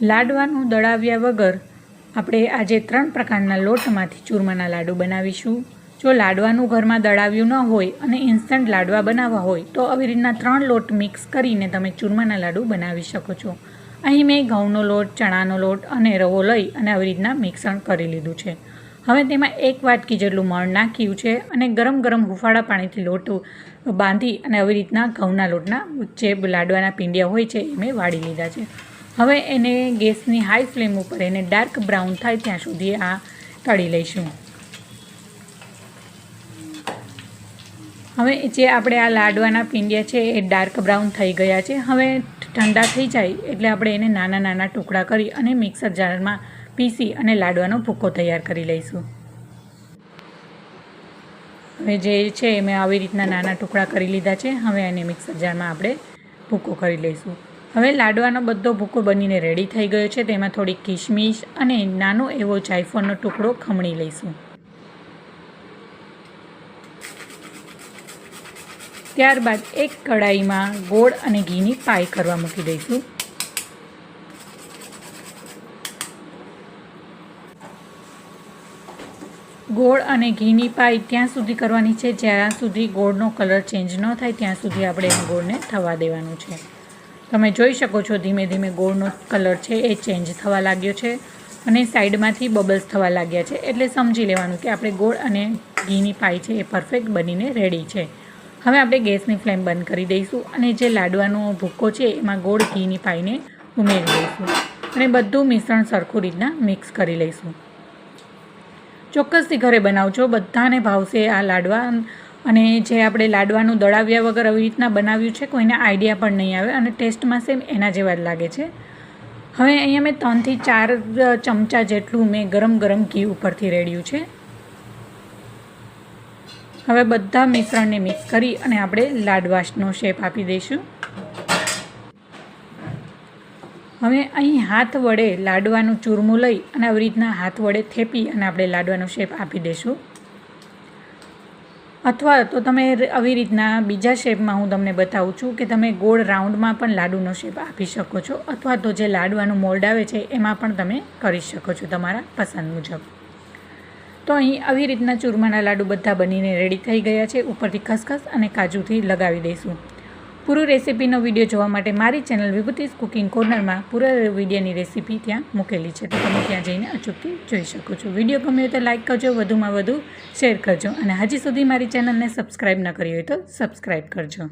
લાડવાનું દળાવ્યા વગર આપણે આજે 3 પ્રકારના લોટમાંથી ચૂરમાના લાડુ બનાવીશું. જો લાડવાનું ઘરમાં દળાવ્યું ન હોય અને ઇન્સ્ટન્ટ લાડવા બનાવવા હોય તો આવી રીતના 3 લોટ મિક્સ કરીને તમે ચૂરમાના લાડુ બનાવી શકો છો. અહીં મેં ઘઉંનો લોટ, ચણાનો લોટ અને રવો લઈ અને આવી રીતના મિશ્રણ કરી લીધું છે. હવે તેમાં 1 વાટકી જેટલું મણ નાખ્યું છે અને ગરમ ગરમ હુંફાળા પાણીથી લોટ બાંધી અને આવી રીતના ઘઉંના લોટના જે લાડવાના પીંડિયા હોય છે એ મેં વાળી લીધા છે. હવે એને ગેસની હાઈ ફ્લેમ ઉપર એને ડાર્ક બ્રાઉન થાય ત્યાં સુધી આ તળી લઈશું. હવે જે આપણે આ લાડવાના પીંડિયા છે એ ડાર્ક બ્રાઉન થઈ ગયા છે. હવે ઠંડા થઈ જાય એટલે આપણે એને નાના નાના ટુકડા કરી અને મિક્સર જારમાં પીસી અને લાડવાનો ભૂકો તૈયાર કરી લઈશું. હવે જે છે મેં આવી રીતના નાના ટુકડા કરી લીધા છે. હવે એને મિક્સર જારમાં આપણે ભૂકો કરી લઈશું. હવે લાડવાનો બધો ભૂકો બનીને રેડી થઈ ગયો છે. તેમાં થોડી કિશમિશ અને નાનો એવો જાયફળનો ટુકડો ખમણી લઈશું. ત્યારબાદ એક કઢાઈમાં ગોળ અને ઘીની પાઈ કરવા મૂકી દઈશું. ગોળ અને ઘીની પાઈ ત્યાં સુધી કરવાની છે જ્યાં સુધી ગોળનો કલર ચેન્જ ન થાય ત્યાં સુધી આપણે ગોળને થવા દેવાનું છે. તમે જોઈ શકો છો ધીમે ધીમે ગોળનો કલર છે એ ચેન્જ થવા લાગ્યો છે અને સાઈડમાંથી બબલ્સ થવા લાગ્યા છે. એટલે સમજી લેવાનું કે આપણે ગોળ અને ઘીની પાઈ છે એ પરફેક્ટ બનીને રેડી છે. હવે આપણે ગેસની ફ્લેમ બંધ કરી દઈશું અને જે લાડવાનો ભૂકો છે એમાં ગોળ ઘીની પાઈને ઉમેરી દઈશું અને બધું મિશ્રણ સરખું રીતના મિક્સ કરી લઈશું. ચોક્કસથી ઘરે બનાવજો, બધાને ભાવશે આ લાડવા. અને જે આપણે લાડવાનું દળાવ્યા વગર આવી રીતના બનાવ્યું છે કોઈને આઈડિયા પણ નહીં આવે અને ટેસ્ટમાં સેમ એના જેવા જ લાગે છે. હવે અહીંયા મેં 3 થી 4 ચમચા જેટલું મેં ગરમ ગરમ ઘી ઉપરથી રેડ્યું છે. હવે બધા મિશ્રણને મિક્સ કરી અને આપણે લાડવાનો શેપ આપી દઈશું. હવે અહીં હાથ વડે લાડવાનું ચૂરમું લઈ અને આવી રીતના હાથ વડે થેપી અને આપણે લાડવાનો શેપ આપી દઈશું. અથવા તો તમે આવી રીતના બીજા શેપમાં હું તમને બતાવું છું કે તમે ગોળ રાઉન્ડમાં પણ લાડુનો શેપ આપી શકો છો અથવા તો જે લાડવાનું મોલ્ડ આવે છે એમાં પણ તમે કરી શકો છો તમારા પસંદ મુજબ. તો અહીં આવી રીતના ચૂરમાના લાડુ બધા બનીને રેડી થઈ ગયા છે. ઉપરથી ખસખસ અને કાજુથી લગાવી દઈશું. પૂરું રેસીપીનો વિડીયો જોવા માટે મારી ચેનલ વિભૂતિસ કુકિંગ કોર્નરમાં પૂરા વિડીયોની રેસીપી ત્યાં મૂકેલી છે, તો તમે ત્યાં જઈને અચૂકથી જોઈ શકો છો. વિડીયો ગમ્યો તો લાઇક કરજો, વધુમાં વધુ શેર કરજો અને હજી સુધી મારી ચેનલને સબસ્ક્રાઈબ ન કરી હોય તો સબસ્ક્રાઈબ કરજો.